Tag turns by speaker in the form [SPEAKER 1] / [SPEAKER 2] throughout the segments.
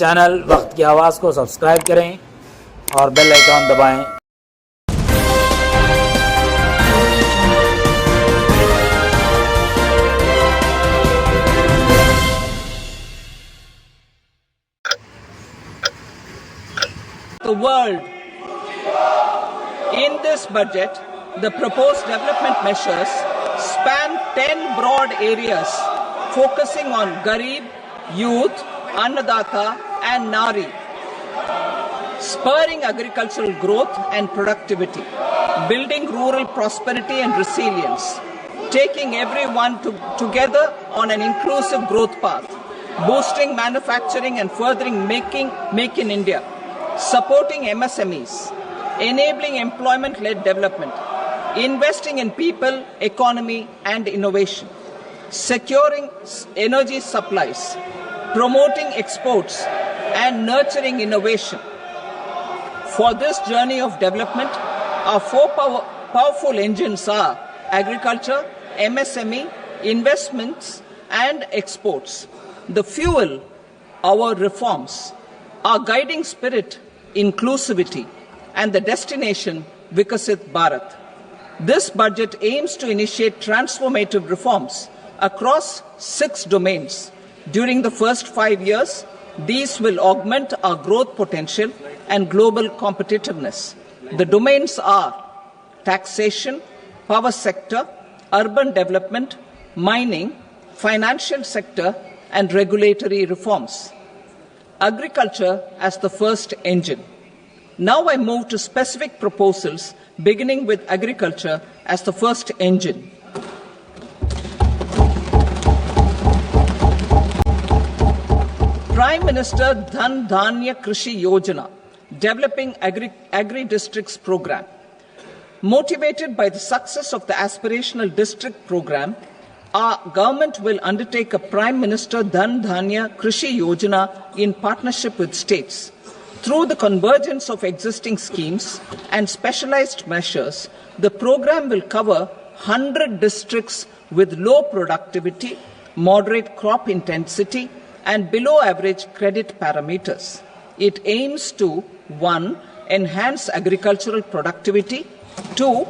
[SPEAKER 1] Channel वक्त की आवाज़ को सब्सक्राइब करें और बेल आइकॉन दबाएं।
[SPEAKER 2] The world. In this budget, the proposed development measures span 10 broad areas focusing on Garib, youth, Annadata and Nari, spurring agricultural growth and productivity, building rural prosperity and resilience, taking everyone together on an inclusive growth path, boosting manufacturing and furthering Make in India, supporting MSMEs, enabling employment-led development, investing in people, economy and innovation, securing energy supplies, promoting exports and nurturing innovation. For this journey of development, our four powerful engines are agriculture, MSME, investments and exports. The fuel, our reforms, our guiding spirit, inclusivity, and the destination, Vikasit Bharat. This budget aims to initiate transformative reforms across 6 domains. During the first 5 years, these will augment our growth potential and global competitiveness. The domains are taxation, power sector, urban development, mining, financial sector, and regulatory reforms. Agriculture as the first engine. Now I move to specific proposals, beginning with agriculture as the first engine. Prime Minister Dhan Dhanya Krishi Yojana, developing agri-districts program. Motivated by the success of the aspirational district program, our government will undertake a Prime Minister Dhan Dhanya Krishi Yojana in partnership with states. Through the convergence of existing schemes and specialized measures, the program will cover 100 districts with low productivity, moderate crop intensity, and below average credit parameters. It aims to 1. Enhance agricultural productivity, 2.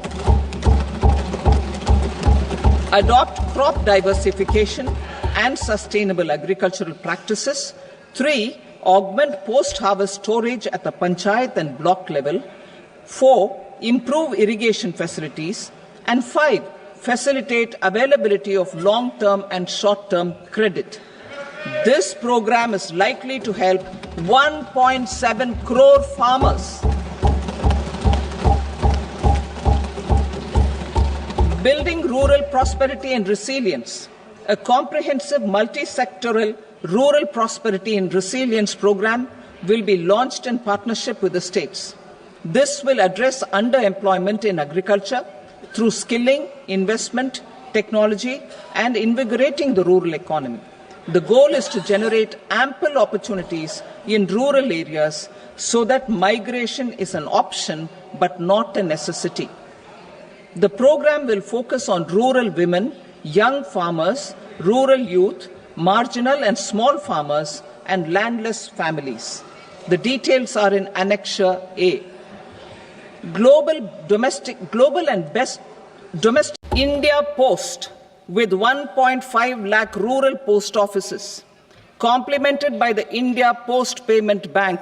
[SPEAKER 2] Adopt crop diversification and sustainable agricultural practices, 3. Augment post-harvest storage at the panchayat and block level, 4. Improve irrigation facilities, and 5. Facilitate availability of long-term and short-term credit. This program is likely to help 1.7 crore farmers. Building rural prosperity and resilience. A comprehensive multi-sectoral rural prosperity and resilience program will be launched in partnership with the states. This will address underemployment in agriculture through skilling, investment, technology, and invigorating the rural economy. The goal is to generate ample opportunities in rural areas so that migration is an option but not a necessity. The program will focus on rural women, young farmers, rural youth, marginal and small farmers, and landless families. The details are in Annexure A. Global and best domestic India Post with 1.5 lakh rural post offices, complemented by the India Post Payment Bank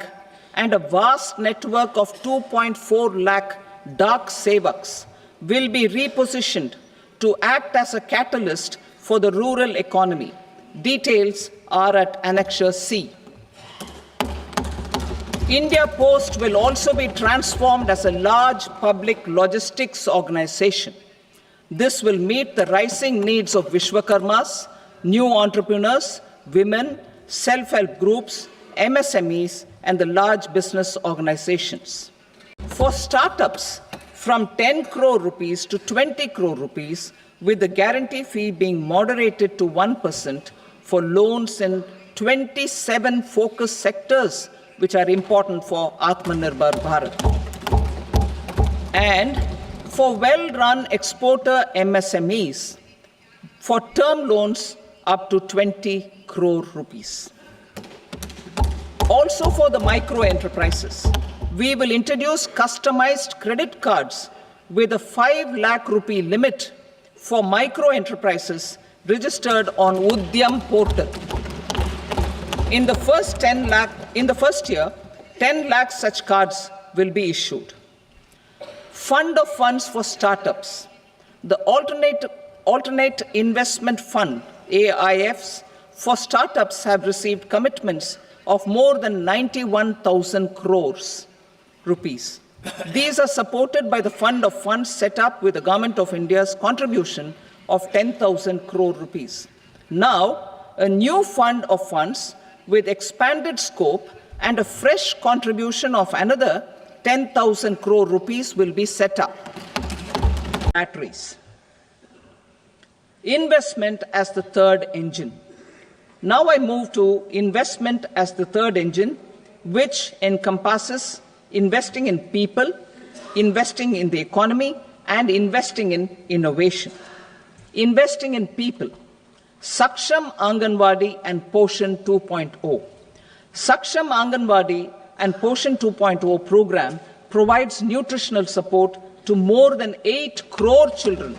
[SPEAKER 2] and a vast network of 2.4 lakh Dak Sevaks, will be repositioned to act as a catalyst for the rural economy. Details are at Annexure C. India Post will also be transformed as a large public logistics organization. This will meet the rising needs of Vishwakarmas, new entrepreneurs, women, self-help groups, MSMEs, and the large business organizations. For startups, from 10 crore rupees to 20 crore rupees, with the guarantee fee being moderated to 1% for loans in 27 focus sectors which are important for Atmanirbhar Bharat. And for well-run exporter MSMEs, for term loans up to 20 crore rupees. also for the micro enterprises. We will introduce customized credit cards with a 5 lakh rupee limit for micro enterprises registered on Udyam portal. In the first year, 10 lakh such cards will be issued. Fund of funds for startups. The alternate investment fund, AIFs, for startups have received commitments of more than 91,000 crores rupees. These are supported by the fund of funds set up with the Government of India's contribution of 10,000 crore rupees. Now, a new fund of funds with expanded scope and a fresh contribution of another 10,000 crore rupees will be set up. Batteries. Investment as the third engine. Now I move to investment as the third engine, which encompasses investing in people, investing in the economy, and investing in innovation. Investing in people. Saksham Anganwadi and Poshan 2.0. Saksham Anganwadi and Poshan 2.0 program provides nutritional support to more than 8 crore children,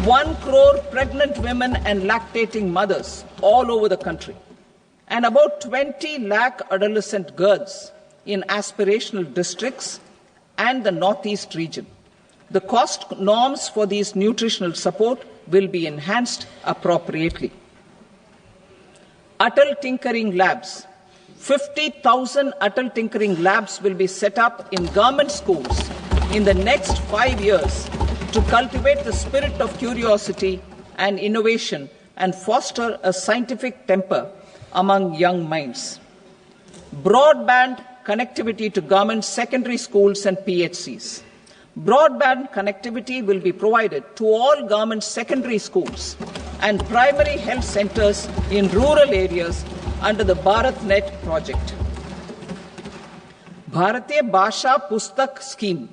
[SPEAKER 2] 1 crore pregnant women and lactating mothers all over the country, and about 20 lakh adolescent girls in aspirational districts and the Northeast region. The cost norms for these nutritional support will be enhanced appropriately. Atal Tinkering Labs. 50,000 Atal Tinkering Labs will be set up in government schools in the next 5 years to cultivate the spirit of curiosity and innovation and foster a scientific temper among young minds. Broadband connectivity to government secondary schools and PHCs. Broadband connectivity will be provided to all government secondary schools and primary health centers in rural areas under the BharatNet project. Bharatiya Bhasha Pustak Scheme.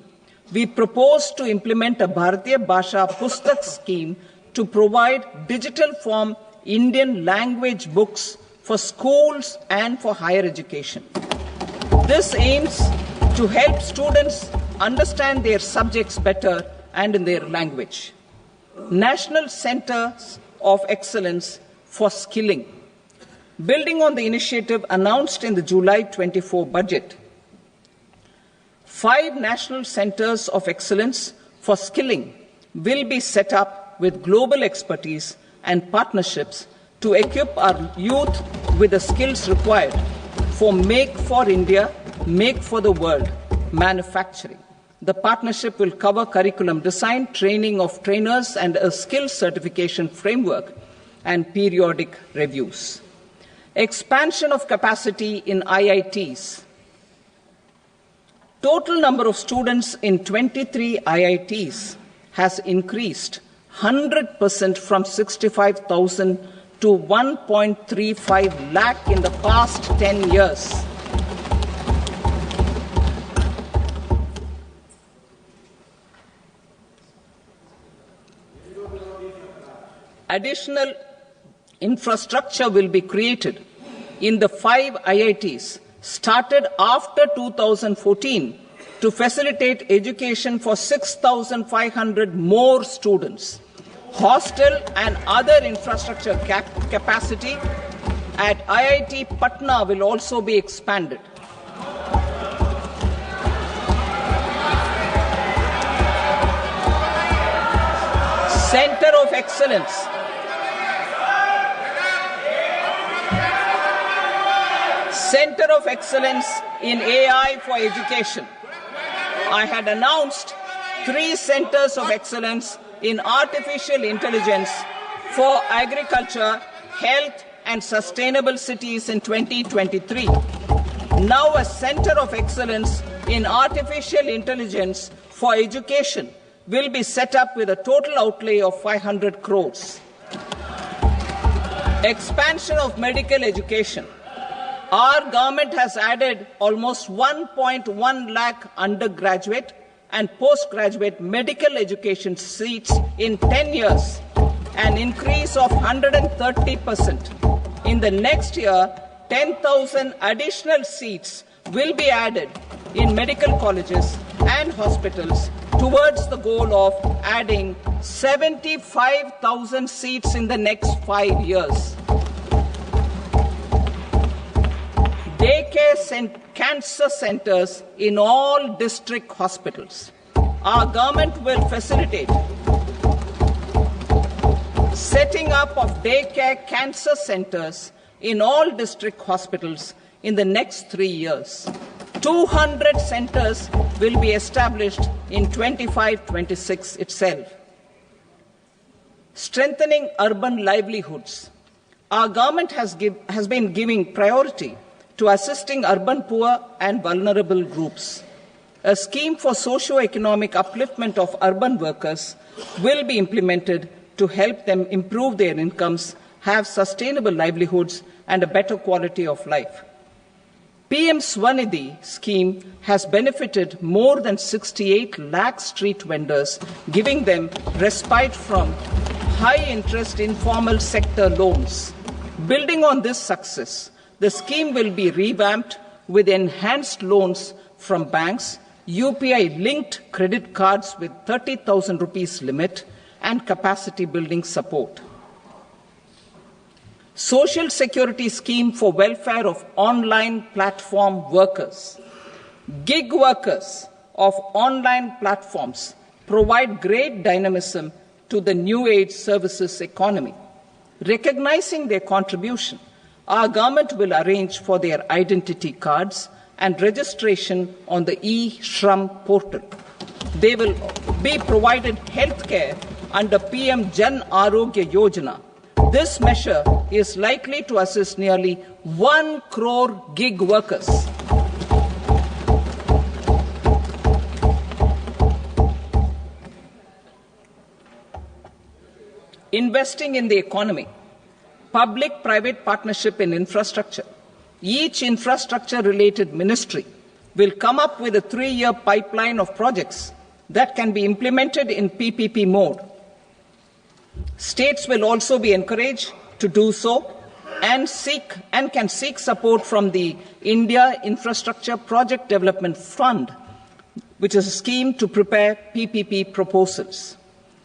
[SPEAKER 2] We propose to implement a Bharatiya Bhasha Pustak scheme to provide digital form Indian language books for schools and for higher education. This aims to help students understand their subjects better and in their language. National Centers of Excellence for Skilling. Building on the initiative announced in the July 24 budget, 5 national centers of excellence for skilling will be set up with global expertise and partnerships to equip our youth with the skills required for Make for India, Make for the World manufacturing. The partnership will cover curriculum design, training of trainers, and a skills certification framework and periodic reviews. Expansion of capacity in IITs. Total number of students in 23 IITs has increased 100% from 65,000 to 1.35 lakh in the past 10 years. Additional infrastructure will be created in the 5 IITs started after 2014 to facilitate education for 6,500 more students. Hostel and other infrastructure capacity at IIT Patna will also be expanded. Center of Excellence. Center of Excellence in AI for Education. I had announced 3 centers of excellence in artificial intelligence for agriculture, health, and sustainable cities in 2023. Now a center of excellence in artificial intelligence for education will be set up with a total outlay of 500 crores. Expansion of medical education. Our government has added almost 1.1 lakh undergraduate and postgraduate medical education seats in 10 years, an increase of 130%. In the next year, 10,000 additional seats will be added in medical colleges and hospitals towards the goal of adding 75,000 seats in the next 5 years. Daycare cancer centers in all district hospitals. Our government will facilitate setting up of daycare cancer centers in all district hospitals in the next 3 years. 200 centers will be established in 25-26 itself. Strengthening urban livelihoods. Our government has been giving priority to assisting urban poor and vulnerable groups. A scheme for socio-economic upliftment of urban workers will be implemented to help them improve their incomes, have sustainable livelihoods, and a better quality of life. PM Swanidhi scheme has benefited more than 68 lakh street vendors, giving them respite from high-interest informal sector loans. Building on this success, the scheme will be revamped with enhanced loans from banks, UPI-linked credit cards with 30,000 rupees limit, and capacity building support. Social Security Scheme for welfare of online platform workers. Gig workers of online platforms provide great dynamism to the new age services economy. Recognizing their contribution, our government will arrange for their identity cards and registration on the e-Shram portal. They will be provided health care under PM Jan Arogya Yojana. This measure is likely to assist nearly 1 crore gig workers. Investing in the economy. Public-private partnership in infrastructure. Each infrastructure-related ministry will come up with a 3-year pipeline of projects that can be implemented in PPP mode. States will also be encouraged to do so and can seek support from the India Infrastructure Project Development Fund, which is a scheme to prepare PPP proposals.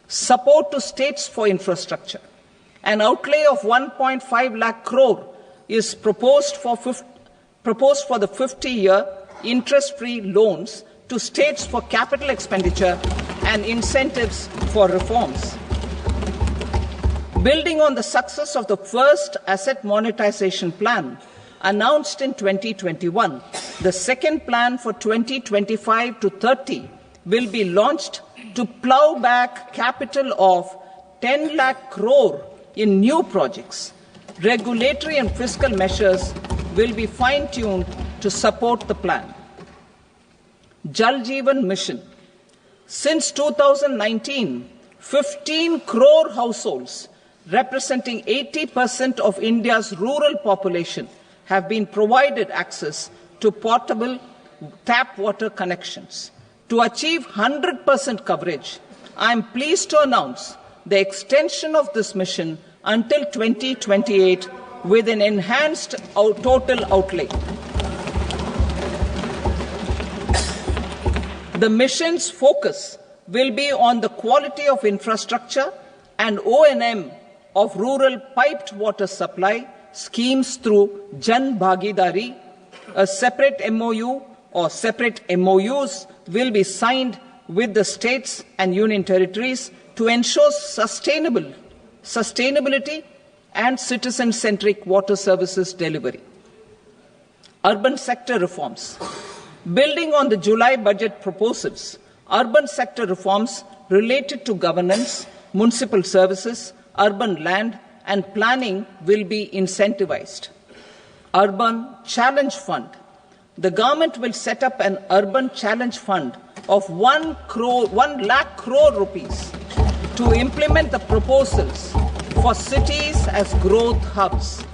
[SPEAKER 2] Support to states for infrastructure. An outlay of 1.5 lakh crore is proposed for the 50-year interest-free loans to states for capital expenditure and incentives for reforms. Building on the success of the first asset monetization plan announced in 2021, the second plan for 2025 to 30 will be launched to plough back capital of 10 lakh crore in new projects. Regulatory and fiscal measures will be fine-tuned to support the plan. Jal Jeevan Mission. Since 2019, 15 crore households representing 80% of India's rural population have been provided access to portable tap water connections. To achieve 100% coverage, I am pleased to announce the extension of this mission until 2028 with an enhanced total outlay. The mission's focus will be on the quality of infrastructure and O&M of rural piped water supply schemes through Jan Bhagidari. A separate MOU or separate MOUs will be signed with the states and union territories to ensure sustainability and citizen-centric water services delivery. Urban sector reforms. Building on the July budget proposals, urban sector reforms related to governance, municipal services, urban land and planning will be incentivized. Urban Challenge Fund. The government will set up an Urban Challenge Fund of 1 lakh crore rupees to implement the proposals for cities as growth hubs,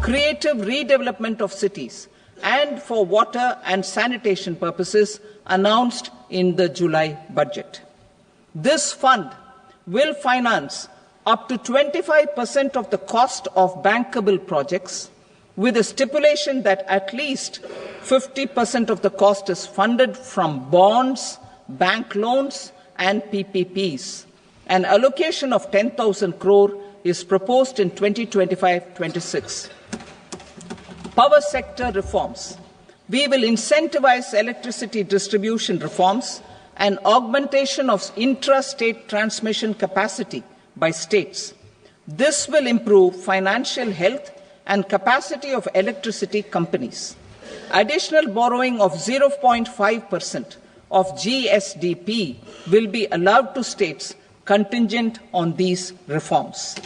[SPEAKER 2] creative redevelopment of cities, and for water and sanitation purposes announced in the July budget. This fund will finance up to 25% of the cost of bankable projects, with a stipulation that at least 50% of the cost is funded from bonds, bank loans, and PPPs. An allocation of 10,000 crore is proposed in 2025-26. Power sector reforms. We will incentivize electricity distribution reforms and augmentation of intra-state transmission capacity by states. This will improve financial health and capacity of electricity companies. Additional borrowing of 0.5% of GSDP will be allowed to states contingent on these reforms.